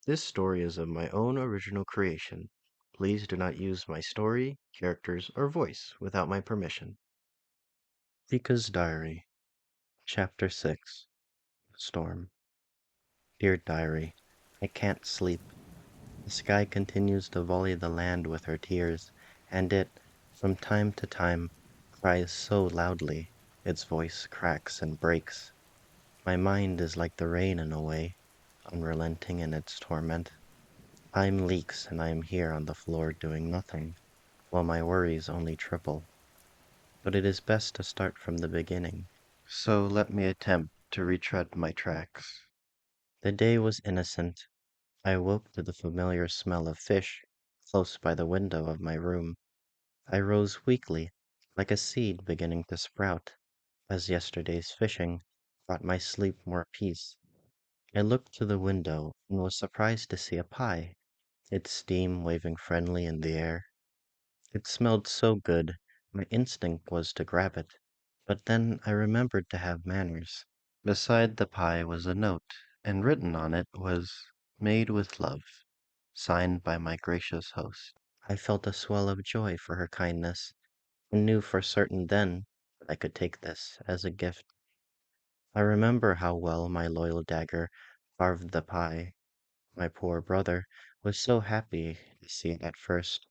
This story is of my own original creation. Please do not use my story, characters, or voice without my permission. Chica's Diary, Chapter 6. Storm. Dear Diary, I can't sleep. The sky continues to volley the land with her tears, and it, from time to time, cries so loudly, its voice cracks and breaks. My mind is like the rain in a way, unrelenting in its torment. Time leaks, and I am here on the floor doing nothing, while my worries only triple. But it is best to start from the beginning. So let me attempt to retread my tracks. The day was innocent. I awoke to the familiar smell of fish close by the window of my room. I rose weakly, like a seed beginning to sprout, as yesterday's fishing brought my sleep more peace. I looked to the window and was surprised to see a pie, its steam waving friendly in the air. It smelled so good, my instinct was to grab it. But then I remembered to have manners. Beside the pie was a note, and written on it was "Made with love," signed by my gracious host. I felt a swell of joy for her kindness, and knew for certain then that I could take this as a gift. I remember how well my loyal dagger carved the pie. My poor brother was so happy to see it at first.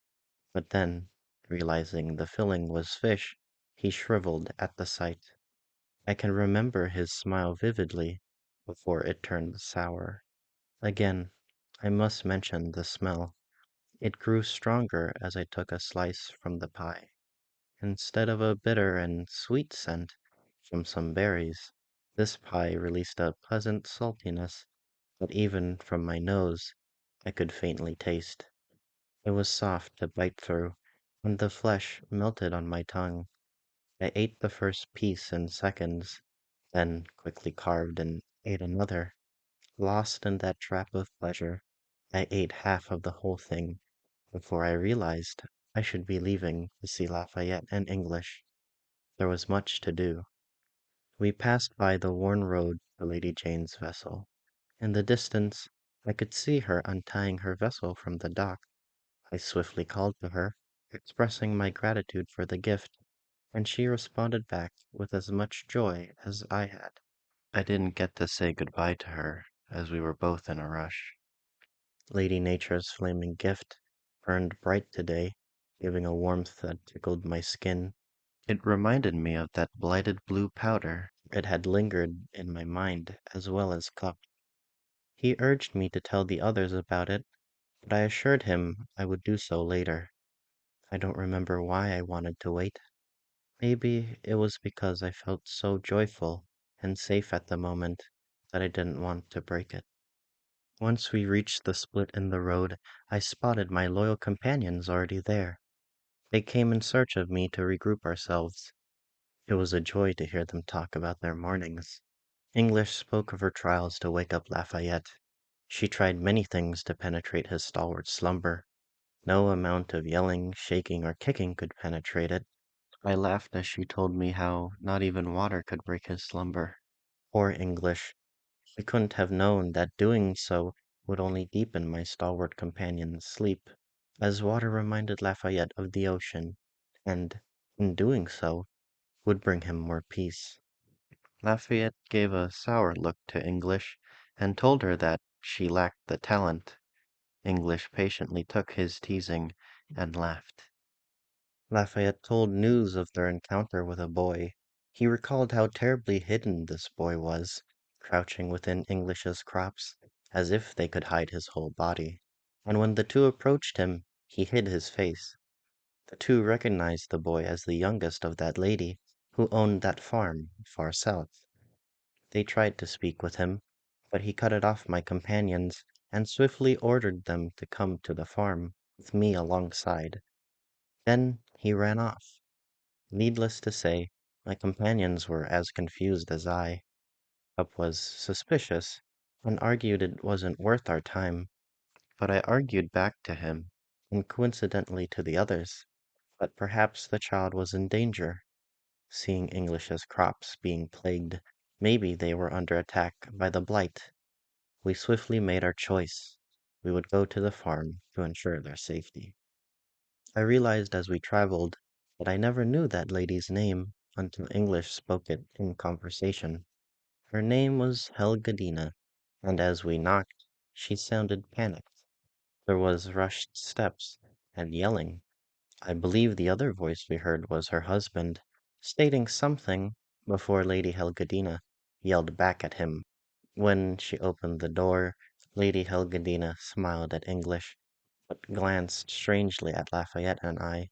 But then, realizing the filling was fish, he shriveled at the sight. I can remember his smile vividly before it turned sour. Again, I must mention the smell. It grew stronger as I took a slice from the pie. Instead of a bitter and sweet scent from some berries, this pie released a pleasant saltiness that even from my nose I could faintly taste. It was soft to bite through, and the flesh melted on my tongue. I ate the first piece in seconds, then quickly carved and ate another. Lost in that trap of pleasure, I ate half of the whole thing before I realized I should be leaving to see Lafayette and English. There was much to do. We passed by the worn road to Lady Jane's vessel. In the distance, I could see her untying her vessel from the dock. I swiftly called to her, expressing my gratitude for the gift, and she responded back with as much joy as I had. I didn't get to say goodbye to her, as we were both in a rush. Lady Nature's flaming gift burned bright today, giving a warmth that tickled my skin. It reminded me of that blighted blue powder. It had lingered in my mind as well as cup. He urged me to tell the others about it, but I assured him I would do so later. I don't remember why I wanted to wait. Maybe it was because I felt so joyful and safe at the moment that I didn't want to break it. Once we reached the split in the road, I spotted my loyal companions already there. They came in search of me to regroup ourselves. It was a joy to hear them talk about their mornings. English spoke of her trials to wake up Lafayette. She tried many things to penetrate his stalwart slumber. No amount of yelling, shaking, or kicking could penetrate it. I laughed as she told me how not even water could break his slumber. Poor English! I couldn't have known that doing so would only deepen my stalwart companion's sleep, as water reminded Lafayette of the ocean, and, in doing so, would bring him more peace. Lafayette gave a sour look to English, and told her that she lacked the talent. English patiently took his teasing and laughed. Lafayette told news of their encounter with a boy. He recalled how terribly hidden this boy was, crouching within English's crops, as if they could hide his whole body. And when the two approached him, he hid his face. The two recognized the boy as the youngest of that lady who owned that farm far south. They tried to speak with him, but he cut it off my companions and swiftly ordered them to come to the farm, with me alongside. Then he ran off. Needless to say, my companions were as confused as I. Up was suspicious, and argued it wasn't worth our time, but I argued back to him, and coincidentally to the others, that perhaps the child was in danger. Seeing English's crops being plagued, maybe they were under attack by the blight. We swiftly made our choice. we would go to the farm to ensure their safety. I realized as we traveled that I never knew that lady's name until English spoke it in conversation. Her name was Helgadina, and as we knocked, she sounded panicked. There was rushed steps and yelling. I believe the other voice we heard was her husband, stating something before Lady Helgadina yelled back at him. When she opened the door, Lady Helgadina smiled at English, but glanced strangely at Lafayette and I.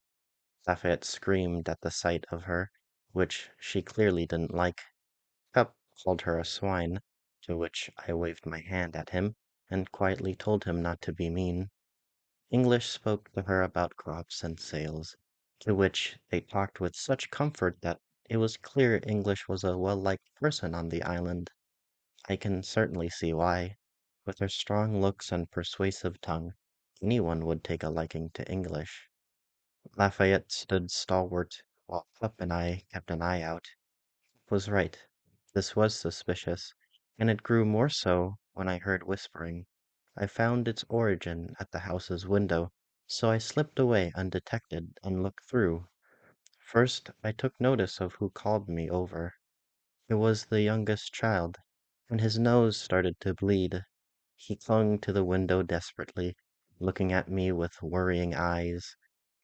Lafayette screamed at the sight of her, which she clearly didn't like. Cup called her a swine, to which I waved my hand at him and quietly told him not to be mean. English spoke to her about crops and sales, to which they talked with such comfort that it was clear English was a well-liked person on the island. I can certainly see why. With her strong looks and persuasive tongue, anyone would take a liking to English. Lafayette stood stalwart, while Pup and I kept an eye out. Was right. This was suspicious, and it grew more so when I heard whispering. I found its origin at the house's window, so I slipped away undetected and looked through. First, I took notice of who called me over. It was the youngest child, and his nose started to bleed. He clung to the window desperately, looking at me with worrying eyes.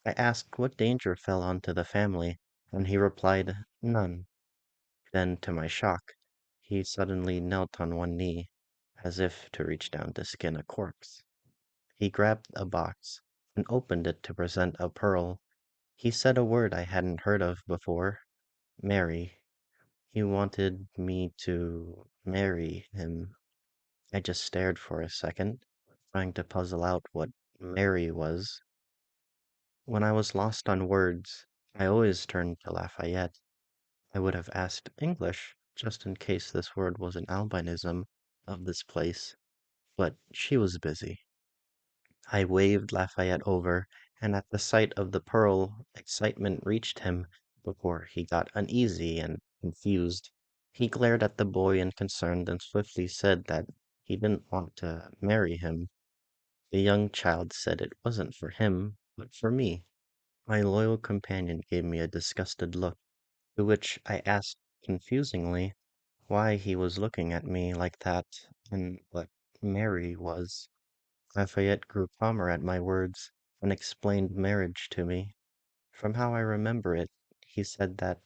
I asked what danger fell onto the family, and he replied, "None." Then, to my shock, he suddenly knelt on one knee, as if to reach down to skin a corpse. He grabbed a box and opened it to present a pearl. He said a word I hadn't heard of before, Mary. He wanted me to marry him. I just stared for a second, trying to puzzle out what Mary was. When I was lost on words, I always turned to Lafayette. I would have asked English, just in case this word was an albinism of this place, but she was busy. I waved Lafayette over, and at the sight of the pearl, excitement reached him before he got uneasy and confused. He glared at the boy in concern and swiftly said that he didn't want to marry him. The young child said it wasn't for him, but for me. My loyal companion gave me a disgusted look, to which I asked confusingly why he was looking at me like that, and what Mary was. Lafayette grew calmer at my words and explained marriage to me. From how I remember it, he said that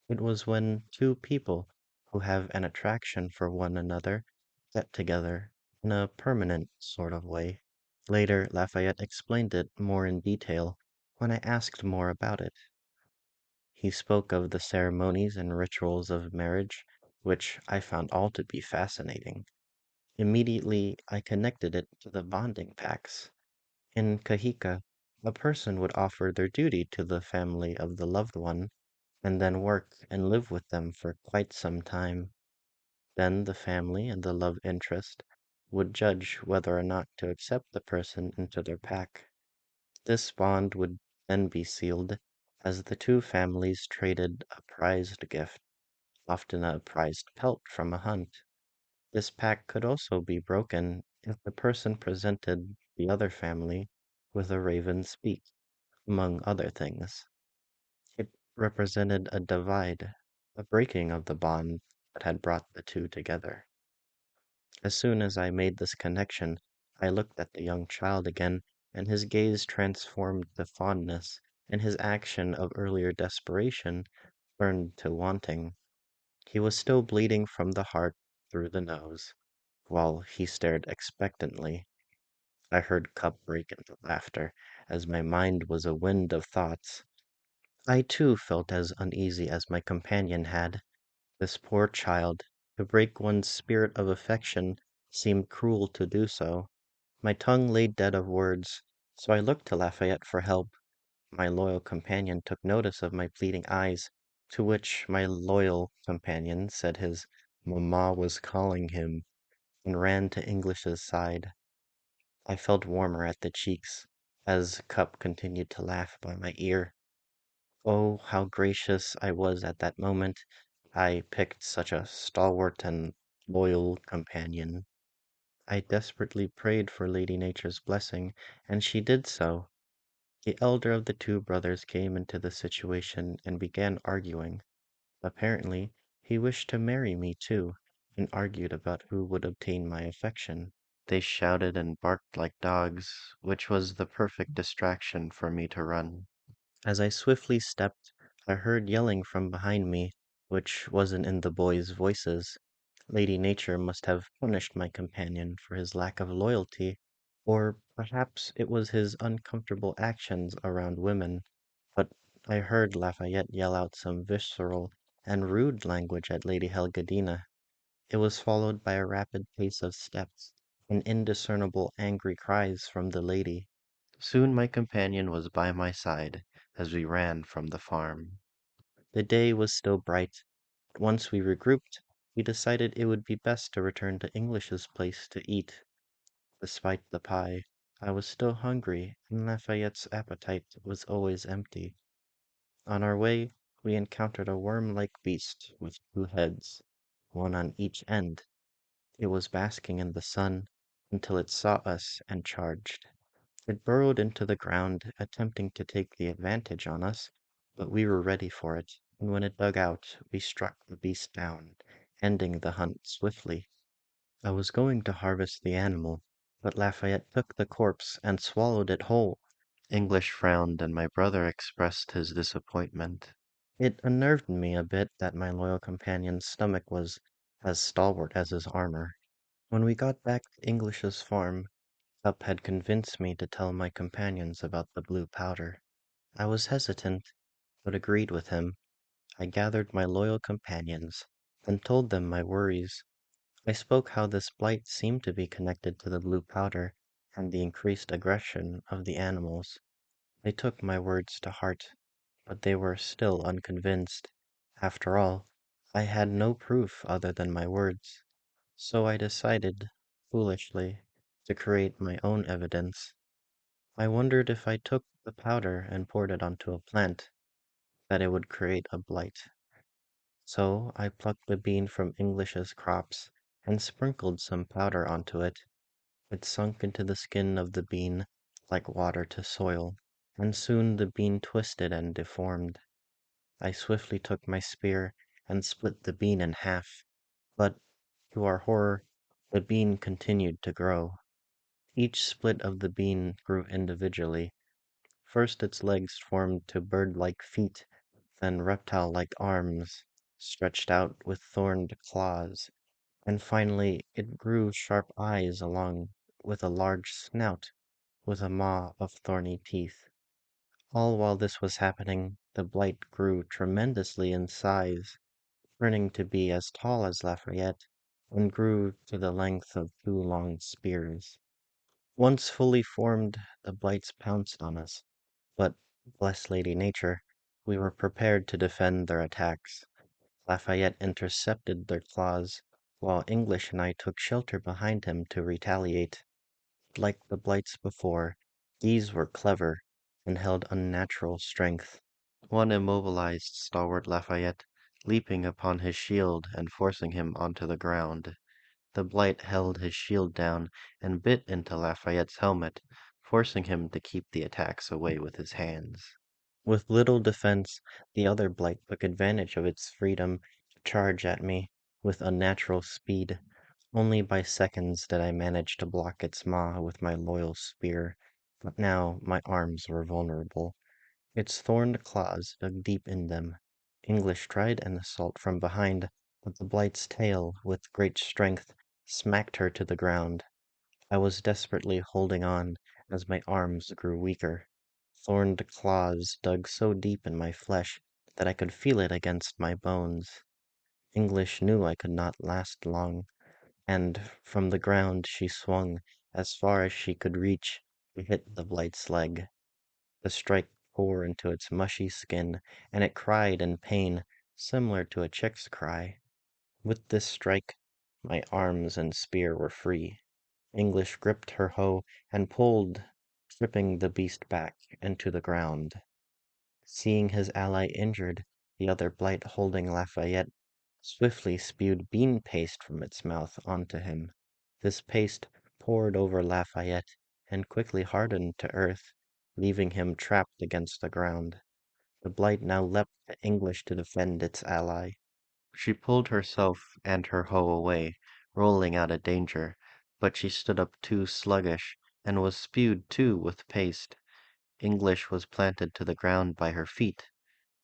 it was when two people who have an attraction for one another get together in a permanent sort of way. Later, Lafayette explained it more in detail when I asked more about it. He spoke of the ceremonies and rituals of marriage, which I found all to be fascinating. Immediately, I connected it to the bonding pacts. In Cahica, a person would offer their duty to the family of the loved one, and then work and live with them for quite some time. Then the family and the love interest would judge whether or not to accept the person into their pack. This bond would then be sealed as the two families traded a prized gift, often a prized pelt from a hunt. This pact could also be broken if the person presented the other family with a raven's beak, among other things. It represented a divide, a breaking of the bond that had brought the two together. As soon as I made this connection, I looked at the young child again, and his gaze transformed to fondness, and his action of earlier desperation turned to wanting. He was still bleeding from the heart through the nose, while he stared expectantly. I heard Cup break into laughter, as my mind was a wind of thoughts. I too felt as uneasy as my companion had. This poor child, to break one's spirit of affection, seemed cruel to do so. My tongue lay dead of words, so I looked to Lafayette for help. My loyal companion took notice of my pleading eyes, to which my loyal companion said his mamma was calling him, and ran to English's side. I felt warmer at the cheeks, as Cup continued to laugh by my ear. Oh, how gracious I was at that moment! I picked such a stalwart and loyal companion. I desperately prayed for Lady Nature's blessing, and she did so. The elder of the two brothers came into the situation and began arguing. Apparently, he wished to marry me too, and argued about who would obtain my affection. They shouted and barked like dogs, which was the perfect distraction for me to run. As I swiftly stepped, I heard yelling from behind me, which wasn't in the boys' voices. Lady Nature must have punished my companion for his lack of loyalty, or perhaps it was his uncomfortable actions around women. But I heard Lafayette yell out some visceral and rude language at Lady Helgadina. It was followed by a rapid pace of steps and indiscernible angry cries from the lady. Soon my companion was by my side as we ran from the farm. The day was still bright, but once we regrouped, we decided it would be best to return to English's place to eat. Despite the pie, I was still hungry, and Lafayette's appetite was always empty. On our way, we encountered a worm-like beast with two heads, one on each end. It was basking in the sun until it saw us and charged. It burrowed into the ground, attempting to take the advantage on us, but we were ready for it, and when it dug out, we struck the beast down, ending the hunt swiftly. I was going to harvest the animal, but Lafayette took the corpse and swallowed it whole. English frowned, and my brother expressed his disappointment. It unnerved me a bit that my loyal companion's stomach was as stalwart as his armor. When we got back to English's farm, Up had convinced me to tell my companions about the blue powder. I was hesitant, but agreed with him. I gathered my loyal companions, and told them my worries. I spoke how this blight seemed to be connected to the blue powder and the increased aggression of the animals. They took my words to heart, but they were still unconvinced. After all, I had no proof other than my words. So I decided, foolishly, to create my own evidence. I wondered if I took the powder and poured it onto a plant, that it would create a blight. So I plucked the bean from English's crops and sprinkled some powder onto it. It sunk into the skin of the bean like water to soil, and soon the bean twisted and deformed. I swiftly took my spear and split the bean in half, but, to our horror, the bean continued to grow. Each split of the bean grew individually. First its legs formed to bird-like feet, then reptile-like arms, stretched out with thorned claws, and finally it grew sharp eyes along with a large snout, with a maw of thorny teeth. All while this was happening, the blight grew tremendously in size, turning to be as tall as Lafayette, and grew to the length of two long spears. Once fully formed, the blights pounced on us, but, bless Lady Nature, we were prepared to defend their attacks. Lafayette intercepted their claws, while English and I took shelter behind him to retaliate. Like the blights before, these were clever and held unnatural strength. One immobilized stalwart Lafayette, leaping upon his shield and forcing him onto the ground. The blight held his shield down and bit into Lafayette's helmet, forcing him to keep the attacks away with his hands. With little defense, the other blight took advantage of its freedom to charge at me with unnatural speed. Only by seconds did I manage to block its maw with my loyal spear, but now my arms were vulnerable. Its thorned claws dug deep in them. English tried an assault from behind, but the blight's tail, with great strength, smacked her to the ground. I was desperately holding on as my arms grew weaker. Thorned claws dug so deep in my flesh that I could feel it against my bones. English knew I could not last long, and from the ground she swung as far as she could reach to hit the blight's leg. The strike tore into its mushy skin, and it cried in pain, similar to a chick's cry. With this strike, my arms and spear were free. English gripped her hoe and pulled, tripping the beast back into the ground. Seeing his ally injured, the other blight holding Lafayette swiftly spewed bean paste from its mouth onto him. This paste poured over Lafayette and quickly hardened to earth, leaving him trapped against the ground. The blight now leapt to English to defend its ally. She pulled herself and her hoe away, rolling out of danger, but she stood up too sluggish, and was spewed too with paste. English was planted to the ground by her feet.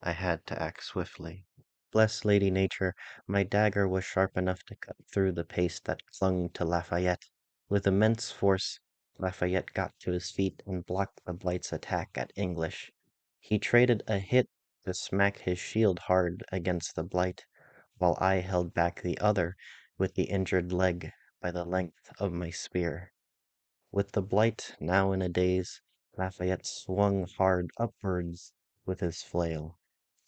I had to act swiftly. Bless Lady Nature, my dagger was sharp enough to cut through the paste that clung to Lafayette. With immense force, Lafayette got to his feet and blocked the blight's attack at English. He traded a hit to smack his shield hard against the blight, while I held back the other with the injured leg by the length of my spear. With the blight now in a daze, Lafayette swung hard upwards with his flail.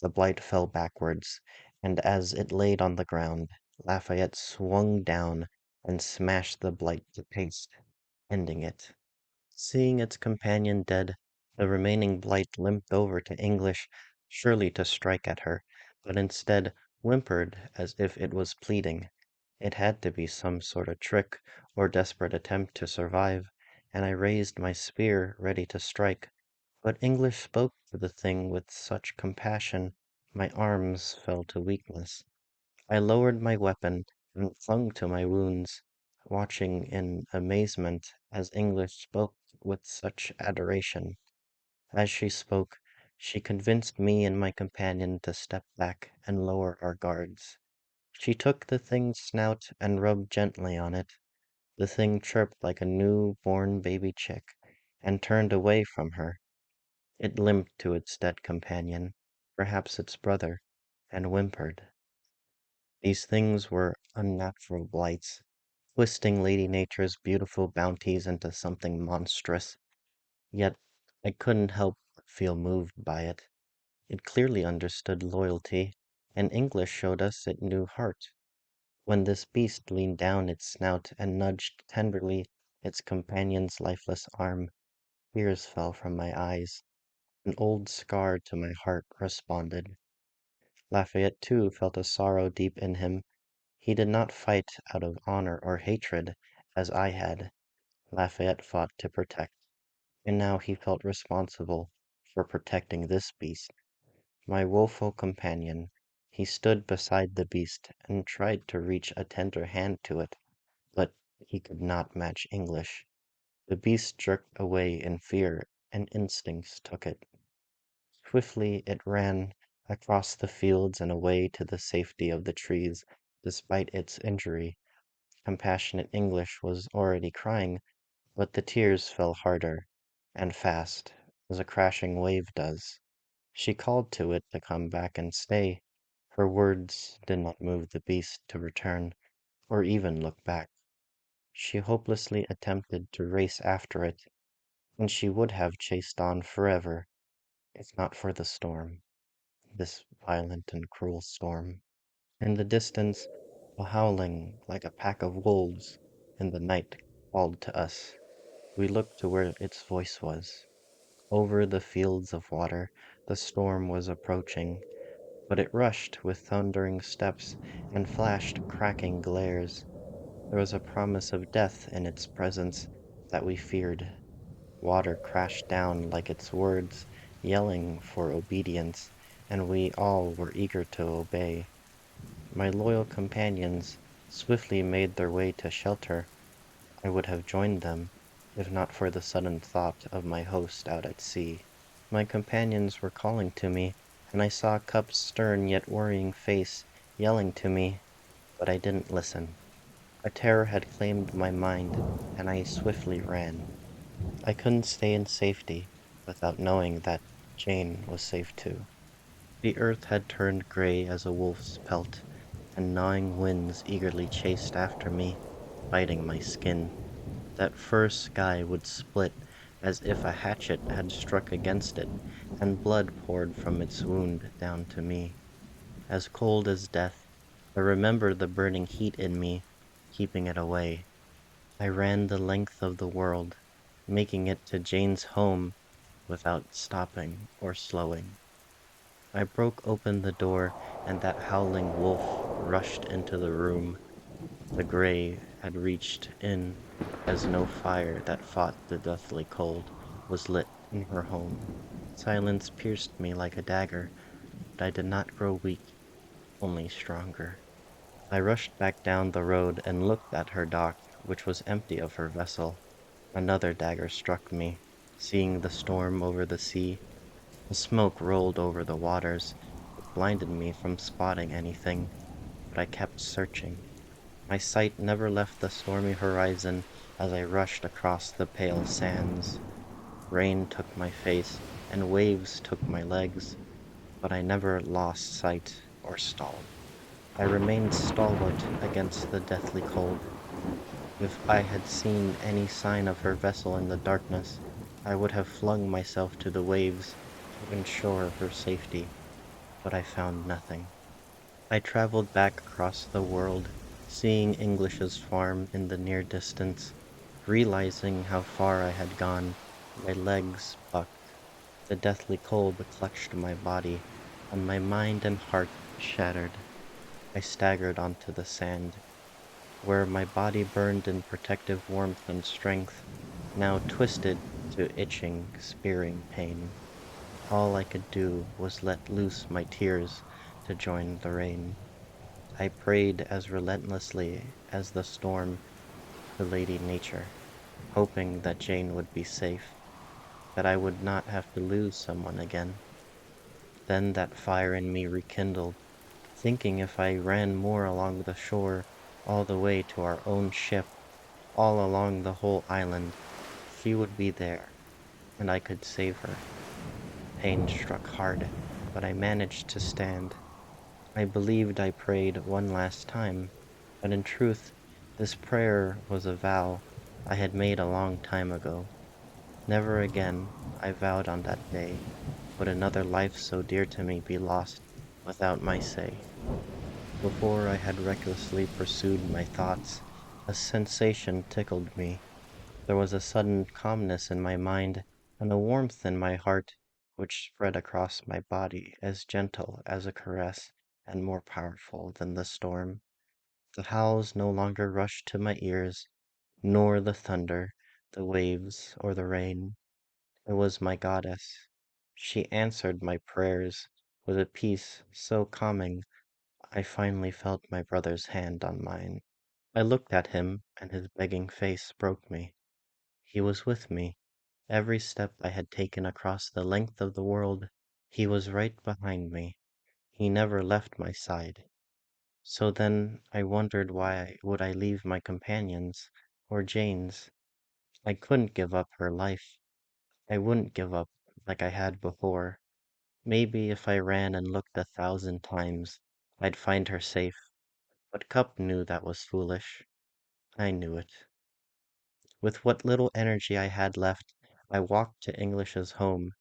The blight fell backwards, and as it laid on the ground, Lafayette swung down and smashed the blight to paste, ending it. Seeing its companion dead, the remaining blight limped over to English, surely to strike at her, but instead whimpered as if it was pleading. It had to be some sort of trick or desperate attempt to survive, and I raised my spear ready to strike. But English spoke to the thing with such compassion, my arms fell to weakness. I lowered my weapon and clung to my wounds, watching in amazement as English spoke with such adoration. As she spoke, she convinced me and my companion to step back and lower our guards. She took the thing's snout and rubbed gently on it. The thing chirped like a new-born baby chick and turned away from her. It limped to its dead companion, perhaps its brother, and whimpered. These things were unnatural blights, twisting Lady Nature's beautiful bounties into something monstrous. Yet I couldn't help but feel moved by it. It clearly understood loyalty, and English showed us it knew heart. When this beast leaned down its snout and nudged tenderly its companion's lifeless arm, tears fell from my eyes. An old scar to my heart responded. Lafayette too felt a sorrow deep in him. He did not fight out of honor or hatred, as I had. Lafayette fought to protect, and now he felt responsible for protecting this beast. My woeful companion, he stood beside the beast and tried to reach a tender hand to it, but he could not match English. The beast jerked away in fear, and instincts took it. Swiftly it ran across the fields and away to the safety of the trees, despite its injury. Compassionate English was already crying, but the tears fell harder and fast, as a crashing wave does. She called to it to come back and stay. Her words did not move the beast to return, or even look back. She hopelessly attempted to race after it, and she would have chased on forever, if not for the storm, this violent and cruel storm. In the distance, a howling like a pack of wolves in the night called to us. We looked to where its voice was. Over the fields of water, the storm was approaching, but it rushed with thundering steps and flashed cracking glares. There was a promise of death in its presence that we feared. Water crashed down like its words, yelling for obedience, and we all were eager to obey. My loyal companions swiftly made their way to shelter. I would have joined them, if not for the sudden thought of my host out at sea. My companions were calling to me, and I saw Cup's stern yet worrying face yelling to me, but I didn't listen. A terror had claimed my mind, and I swiftly ran. I couldn't stay in safety without knowing that Jane was safe too. The earth had turned gray as a wolf's pelt, and gnawing winds eagerly chased after me, biting my skin. That first sky would split as if a hatchet had struck against it, and blood poured from its wound down to me. As cold as death, I remembered the burning heat in me, keeping it away. I ran the length of the world, making it to Jane's home without stopping or slowing. I broke open the door, and that howling wolf rushed into the room. The gray had reached in, as no fire that fought the deathly cold was lit in her home. Silence pierced me like a dagger, but I did not grow weak, only stronger. I rushed back down the road and looked at her dock, which was empty of her vessel. Another dagger struck me, seeing the storm over the sea. The smoke rolled over the waters. It blinded me from spotting anything, but I kept searching. My sight never left the stormy horizon as I rushed across the pale sands. Rain took my face, and waves took my legs, but I never lost sight or stalled. I remained stalwart against the deathly cold. If I had seen any sign of her vessel in the darkness, I would have flung myself to the waves to ensure her safety, but I found nothing. I traveled back across the world, seeing English's farm in the near distance. Realizing how far I had gone, my legs bucked. The deathly cold clutched my body, and my mind and heart shattered. I staggered onto the sand, where my body burned in protective warmth and strength, now twisted to itching, spearing pain. All I could do was let loose my tears to join the rain. I prayed as relentlessly as the storm to Lady Nature, hoping that Jane would be safe, that I would not have to lose someone again. Then that fire in me rekindled, thinking if I ran more along the shore, all the way to our own ship, all along the whole island, she would be there, and I could save her. Pain struck hard, but I managed to stand. I believed I prayed one last time, but in truth, this prayer was a vow I had made a long time ago. Never again, I vowed on that day, would another life so dear to me be lost without my say. Before I had recklessly pursued my thoughts, a sensation tickled me. There was a sudden calmness in my mind and a warmth in my heart which spread across my body as gentle as a caress and more powerful than the storm. The howls no longer rushed to my ears, nor the thunder, the waves, or the rain. It was my goddess. She answered my prayers with a peace so calming I finally felt my brother's hand on mine. I looked at him, and his begging face broke me. He was with me. Every step I had taken across the length of the world, he was right behind me. He never left my side. So then I wondered why would I leave my companions, or Jane's. I couldn't give up her life. I wouldn't give up like I had before. Maybe if I ran and looked 1,000 times, I'd find her safe. But Cup knew that was foolish. I knew it. With what little energy I had left, I walked to English's home.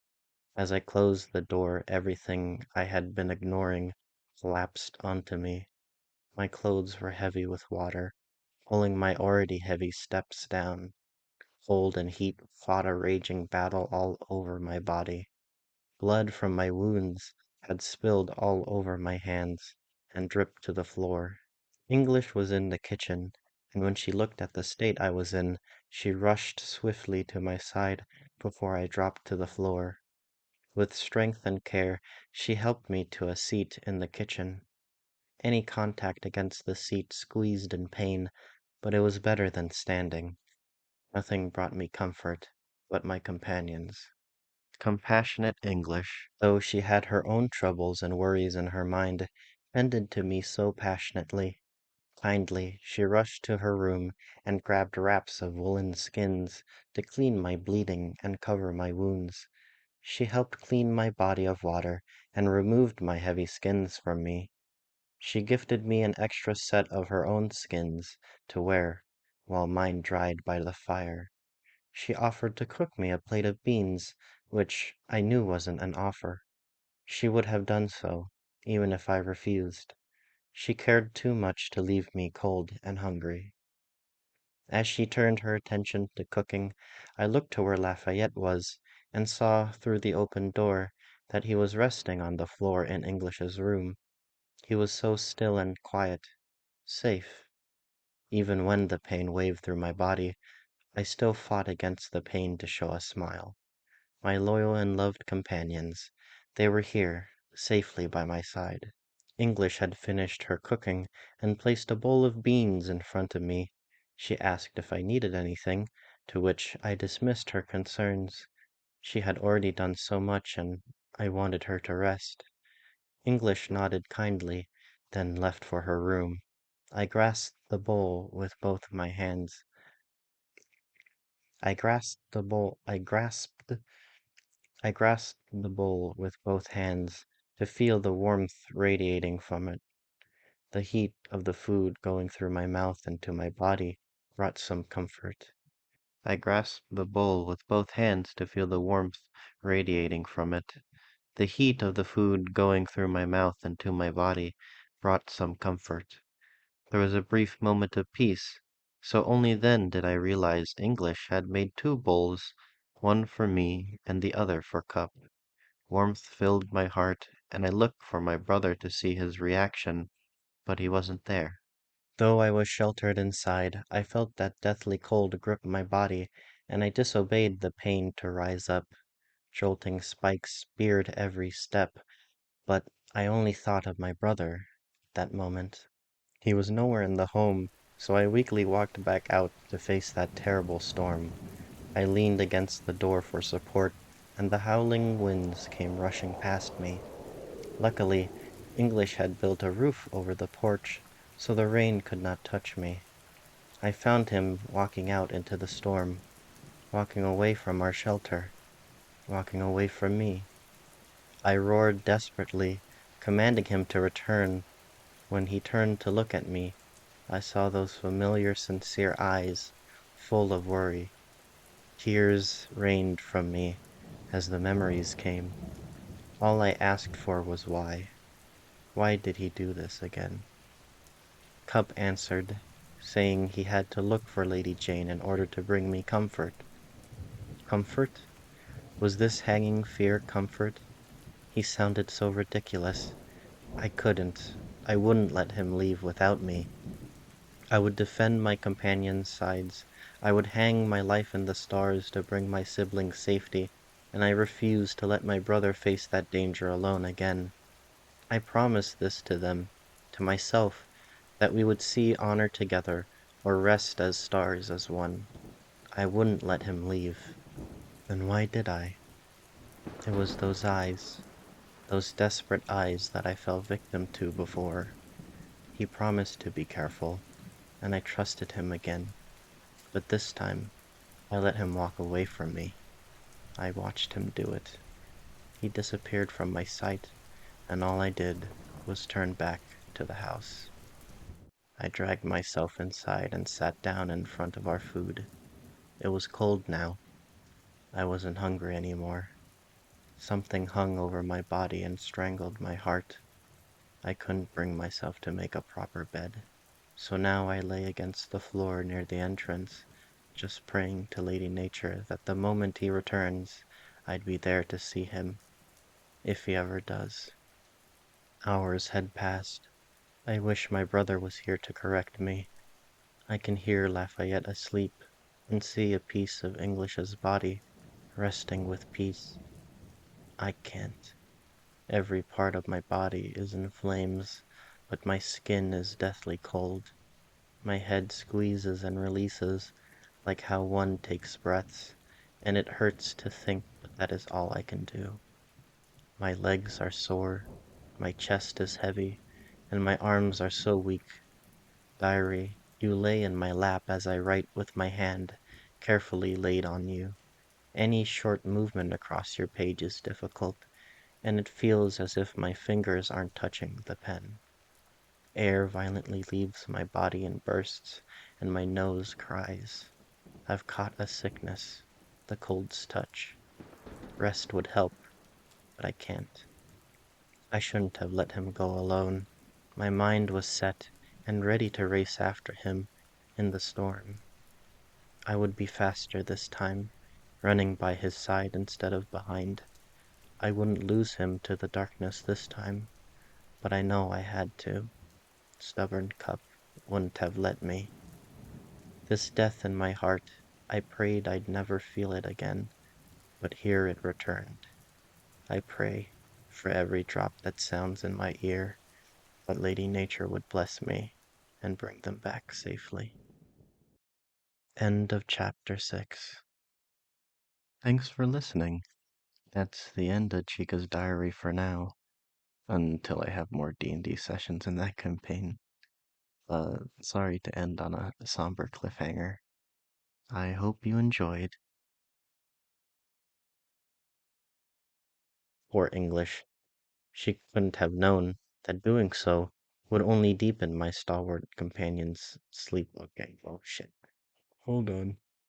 As I closed the door, everything I had been ignoring collapsed onto me. My clothes were heavy with water, pulling my already heavy steps down. Cold and heat fought a raging battle all over my body. Blood from my wounds had spilled all over my hands and dripped to the floor. English was in the kitchen, and when she looked at the state I was in, she rushed swiftly to my side before I dropped to the floor. With strength and care, she helped me to a seat in the kitchen. Any contact against the seat squeezed in pain, but it was better than standing. Nothing brought me comfort but my companions. Compassionate English, though she had her own troubles and worries in her mind, tended to me so passionately. Kindly, she rushed to her room and grabbed wraps of woolen skins to clean my bleeding and cover my wounds. She helped clean my body of water and removed my heavy skins from me. She gifted me an extra set of her own skins to wear while mine dried by the fire. She offered to cook me a plate of beans, which I knew wasn't an offer. She would have done so, even if I refused. She cared too much to leave me cold and hungry. As she turned her attention to cooking, I looked to where Lafayette was, and saw through the open door that he was resting on the floor in English's room. He was so still and quiet, safe. Even when the pain waved through my body, I still fought against the pain to show a smile. My loyal and loved companions, they were here, safely by my side. English had finished her cooking and placed a bowl of beans in front of me. She asked if I needed anything, to which I dismissed her concerns. She had already done so much, and I wanted her to rest. English nodded kindly, then left for her room. I grasped the bowl with both my hands. I grasped the bowl with both hands to feel the warmth radiating from it. The heat of the food going through my mouth and to my body brought some comfort. I grasped the bowl with both hands to feel the warmth radiating from it. The heat of the food going through my mouth and to my body brought some comfort. There was a brief moment of peace, so only then did I realize English had made two bowls, one for me and the other for Cup. Warmth filled my heart, and I looked for my brother to see his reaction, but he wasn't there. Though I was sheltered inside, I felt that deathly cold grip my body, and I disobeyed the pain to rise up. Jolting spikes speared every step, but I only thought of my brother that moment. He was nowhere in the home, so I weakly walked back out to face that terrible storm. I leaned against the door for support, and the howling winds came rushing past me. Luckily, English had built a roof over the porch, so the rain could not touch me. I found him walking out into the storm, walking away from our shelter, walking away from me. I roared desperately, commanding him to return. When he turned to look at me, I saw those familiar, sincere eyes, full of worry. Tears rained from me as the memories came. All I asked for was why. Why did he do this again? Cup answered, saying he had to look for Lady Jane in order to bring me comfort. Comfort? Was this hanging fear comfort? He sounded so ridiculous. I wouldn't let him leave without me. I would defend my companion's sides. I would hang my life in the stars to bring my siblings safety, and I refused to let my brother face that danger alone again. I promised this to them, to myself, that we would see honor together, or rest as stars as one. I wouldn't let him leave. Then why did I? It was those desperate eyes that I fell victim to before. He promised to be careful, and I trusted him again. But this time, I let him walk away from me. I watched him do it. He disappeared from my sight, and all I did was turn back to the house. I dragged myself inside and sat down in front of our food. It was cold now. I wasn't hungry anymore. Something hung over my body and strangled my heart. I couldn't bring myself to make a proper bed. So now I lay against the floor near the entrance, just praying to Lady Nature that the moment he returns, I'd be there to see him, if he ever does. Hours had passed. I wish my brother was here to correct me. I can hear Lafayette asleep, and see a piece of English's body resting with peace. I can't. Every part of my body is in flames, but my skin is deathly cold. My head squeezes and releases, like how one takes breaths, and it hurts to think but that is all I can do. My legs are sore, my chest is heavy, and my arms are so weak. Diary, you lay in my lap as I write with my hand, carefully laid on you. Any short movement across your page is difficult, and it feels as if my fingers aren't touching the pen. Air violently leaves my body in bursts, and my nose cries. I've caught a sickness, the cold's touch. Rest would help, but I can't. I shouldn't have let him go alone. My mind was set and ready to race after him in the storm. I would be faster this time, running by his side instead of behind. I wouldn't lose him to the darkness this time, but I know I had to. Stubborn Cup wouldn't have let me. This death in my heart, I prayed I'd never feel it again, but here it returned. I pray, for every drop that sounds in my ear, that Lady Nature would bless me and bring them back safely. End of chapter 6. Thanks for listening. That's the end of Chica's diary for now, until I have more D&D sessions in that campaign. Sorry to end on a somber cliffhanger. I hope you enjoyed. Poor English. She couldn't have known that doing so would only deepen my stalwart companion's sleepwalking. Oh shit. Hold on.